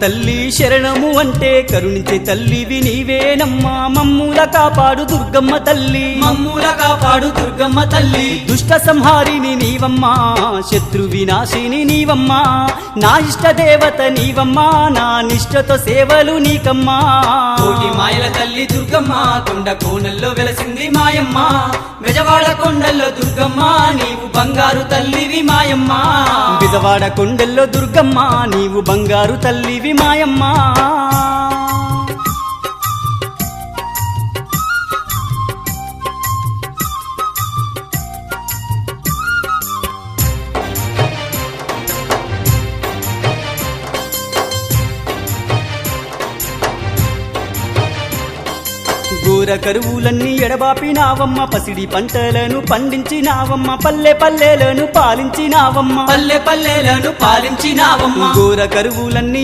తల్లి శరణము అంటే కరుణించే తల్లివి నీవేనమ్మా మమ్ముల కాపాడు దుర్గమ్మ తల్లి మమ్ముల కాపాడు దుర్గమ్మ తల్లి దుష్ట సంహారిని నీవమ్మా శత్రు వినాశిని నీవమ్మా నా ఇష్ట దేవత నీవమ్మా నా నిష్టతో సేవలు నీకమ్మా కోటి మాయల తల్లి దుర్గమ్మ కొండ కోనల్లో వెలసింది మాయమ్మ బెజవాడ కొండల్లో దుర్గమ్మ నీవు బంగారు తల్లివి మాయమ్మ బిజవాడ కొండల్లో దుర్గమ్మ నీవు బంగారు తల్లివి మాయమ్మా ఘోర కరువులన్నీ ఎడబాపినావమ్మ పసిడి పంటలను పండించినావమ్మ పల్లె పల్లెలను పాలించినావమ్మ పల్లె పల్లెలను పాలించినావమ్మ ఘోర కరువులన్నీ